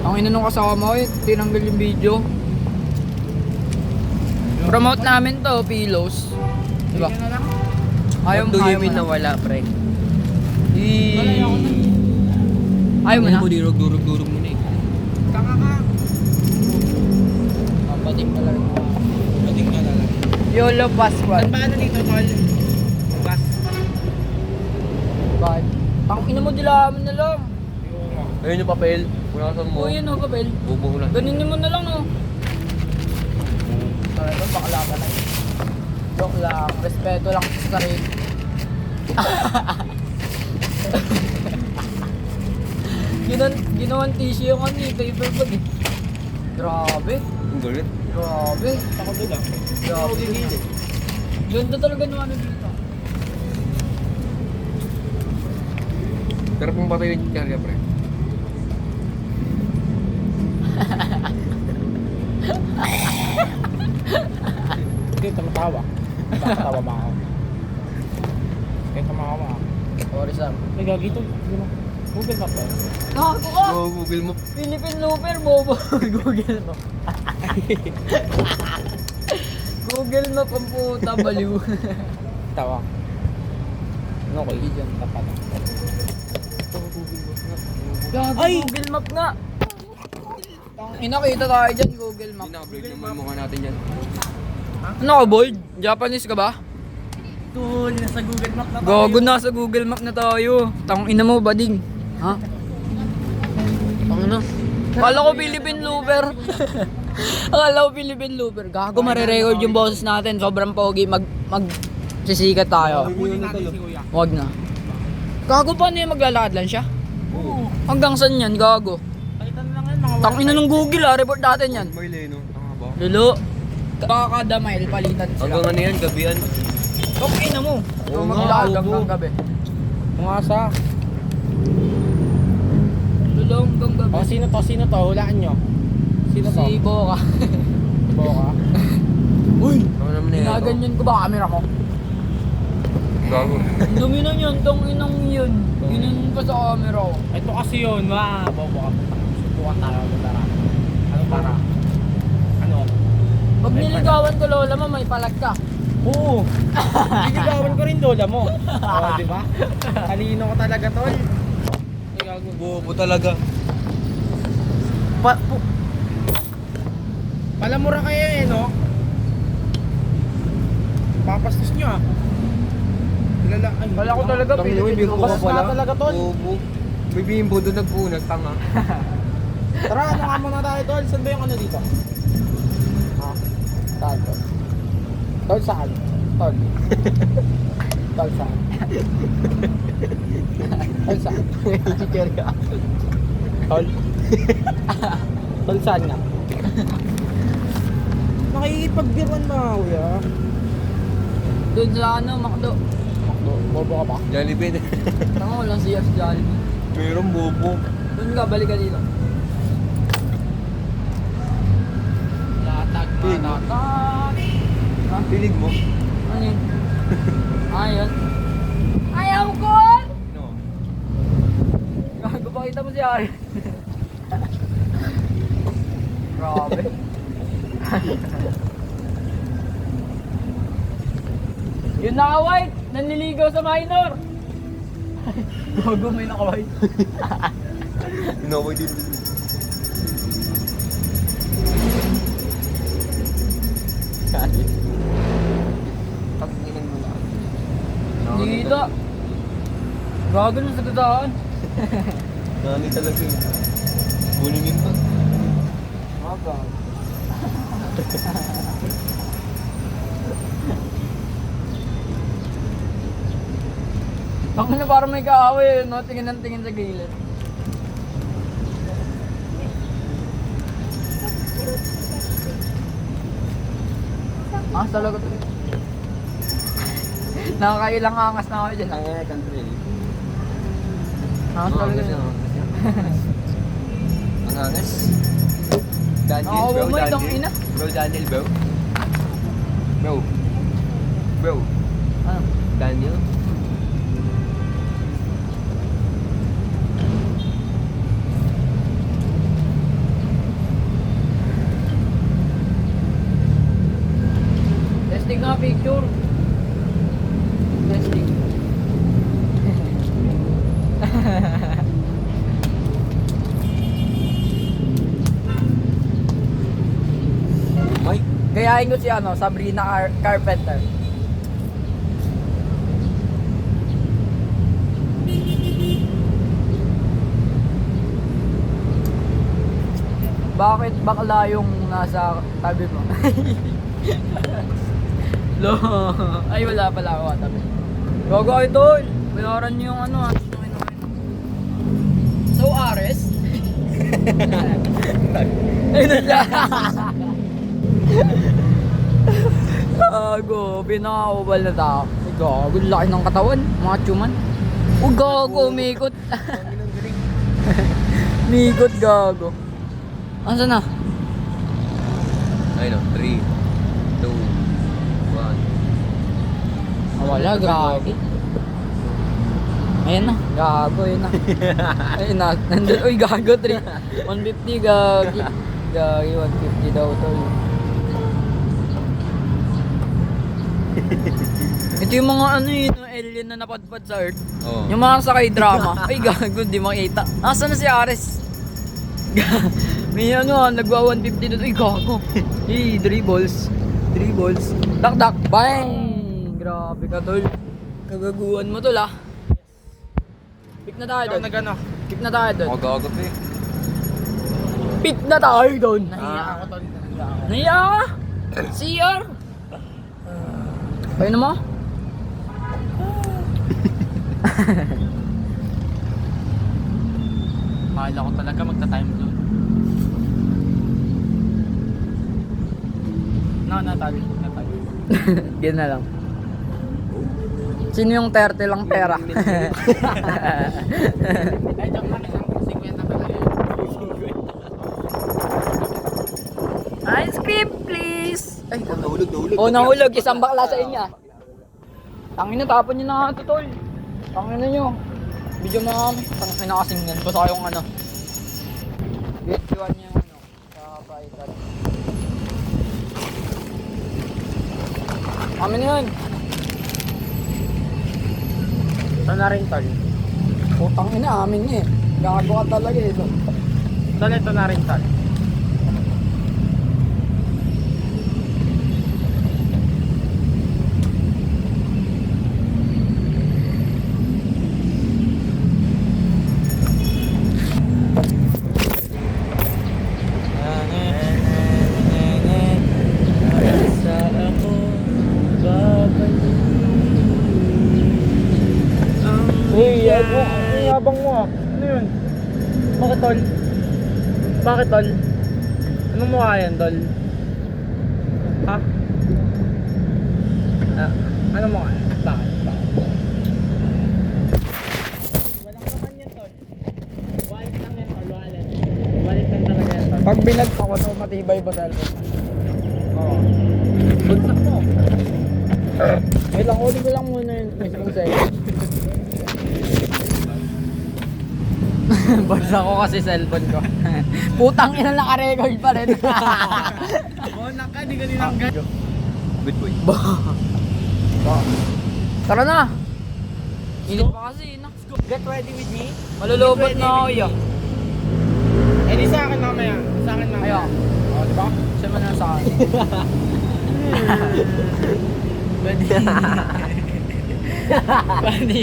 Ang ina nung kasama ko, tinanggal yung video. Promote namin to, Pilos. Diba? Ayaw mo na. wala, pre. Ayaw mo na. Durog-durog mo na eh. Kaka ka. Papating ka lang. Pating ka lang. YOLO Pascual. Ang paano dito, tol? Gas. Bakit? Ang ina mo, dilaman na lang. Ayun yung papel. Wala ka mo. Oo, yun o, kapel. Bubo lang. Ganun mo na lang, no? Talaga, bakla ka lang. Joke lang. Respeto lang sa sarili. Ginawan tissue yung ano, paper bag eh. Grabe. Ang galit. Grabe. Ako doon lang. Grabe. Gigilid. Ganda talaga nung ano dito. Pero kung papel yung karga, pre. Hindi, tumatawa. Tumatawa ba ako? Kaya tumawa ako. Sorry, Sam. May gagito. Hindi mo. Google Map ba? Gago ka! Oo, Google mo. Philippine Looper, bobo. Google Map. Google Map ang puta, baliw. Tawa. Ano ko, dyan, tapat. Gago, Ay! Google Map nga. Inakita tayo dyan, Google Map. Hindi naka-upload yung mukha natin yan. Ano ka, bold? Japanese ka ba? Tol, nasa Google Map na Gago, nasa Google Map na tayo. Tang ina mo, bading. Ha? Tang ina. Akala ko Philippine Looper. Akala ko Philippine Looper. Gago, marirecord yung boses natin. Sobrang pogi. Sisikat tayo. Huli natin si Kuya. Wag na. Gago, paano yung maglalakad lang siya? Oo. Hanggang saan yan, gago? Palitan na lang yan, mga Tang ina ng Google report natin yan. May no? Tanga ba? Lolo. Baka kada mile palitan sila. Hanggang ano yan, gabihan. Tang ina mo. Oo nga, Maglakad bobo. hanggang gabi. Mungasa. Lolo hanggang gabi. O, sino to? Sino to? Hulaan nyo. Sino to? Si Boka. Boka. Uy! Ano naman na yan? Ginaganyan ko ba camera ko? Gago. Dumi na yun, tong inang yun. Ganyan pa sa camera ko. Ito kasi yun, bobo ka. Subukan tayo. Tara. Ano para? Ano? Pag niligawan ko lola mo, may palag ka. Oo. Liligawan ko rin lola mo. Oo, di ba? Kanino ko talaga, tol. Bobo talaga. Palamura kayo eh, no? Papastos nyo ah. Kilala, ay. Wala ko talaga, Tangina mo, Philippine bimbo ka Pastos pala. na talaga, tol. Bobo. May bimbo doon nagpunag, tanga. Tara, ano nga muna tayo, tol? Saan ba yung ano dito? Saan, tol? Tol, saan? Tol. Tol, saan? Tol, saan? Tol? Tol, saan nga? Nakikipagbiruan na, kuya. Doon sa ano, Makdo. Bobo ka ba? Jollibee. Tama, walang siya sa Jollibee. Meron bobo. Doon ka, balik ka dito. Latag, malatag. Ha? Pilig mo? Ano yun? Ayun. Ayaw ko! No. Gago, pakita mo si Ari. Grabe. Yun naka-white! Nanliligaw sa minor! Gago, may naka-white. Inaway din. Pag-inang mo na. Dito. Gago na sa gadaan. Nani talaga eh. Bulingin pa. Gago. Ako na parang may kaaway, no? Tingin ng tingin sa gilid. Talaga to. Nakakailang angas na ako dyan. Kaya country. Talaga siya. yun. Ang angas. Daniel, Nakawa bro. mo itong Daniel. ina. Bro, Daniel, bro. Bro. Bro. Ano? Daniel. picture. Testing. Ay, Gayahin ko si Sabrina Carpenter. Bakit bakla yung nasa tabi mo? Lo. Ay, wala pala ako tabi. Gogo kayo tol. Bayaran niyo yung So, Ares? Ay, nala. Gago, pinaka-ubal na tao. Ay, gago, laki ng katawan. Macho man. Oh, gago, umikot. Mikot, gago. Asa na? ayun o. 3, 2, 1. Wala, grabe. Ayan na, gago, ayan na. Ayun na, nandun, uy, gago, 150, gagi. Gagi, 150 daw to. Ito yung mga yung alien na napadpad sa Earth. Oo. Yung mga sakay drama. Ay, gago, di makita. Asa na si Ares? May nagwa 150 doon. Ay, gago. Hey, 3 balls. 3 balls. Dak, bang! Grabe ka, tol. Kagaguhan mo, tol, ah. Pick na tayo doon. Nagano? Pick na tayo doon. Magagot eh. Pick na tayo doon. Nahiya ako tol. Nahiya ka? CR? Kayo na mo? Mahal ako talaga magta-time zone. Natali. Yan na lang. Sino yung 30 lang pera? Ay, joke lang. Isang 50 pa lang. Ice cream, please! Ay, Nahulog. oh, nahulog. Isang bakla sa inyo. Tangin na, tapon nyo na nga ito, tol. Tangin na nyo. Video mo kami. Tangin na kasing yan. Basta yung Get you niya yung sa baitan. Amin na yun. Ito na rin tol. Putang ina, amin niya eh. Gago ka talaga eh. No? Tol, ito na rin tol. Uy, ang yabang mo ah. Ano yun? Bakit tol? Bakit tol? Anong mukha yan tol? Ha? Ah, anong mukha yan? Bakit? Walang naman yan tol. Wallet lang yan tol, wallet. Wallet lang talaga yan tol. Pag binag ako, so matibay ba sa Oo. Bagsak mo. Wait lang, ulit ko lang muna yun. Isang second. Bagsak ko kasi cellphone ko. Putang ina, naka-record pa rin. Oo, naka, di ka ninanggan. Good boy. Tara na. Init pa kasi, no? Get ready with me. Malulobot na ako, yo. Eh di sa akin mamaya. Sa akin mamaya. Ayun. O, di ba? Siya mo na sa akin. Pwede. Pwede.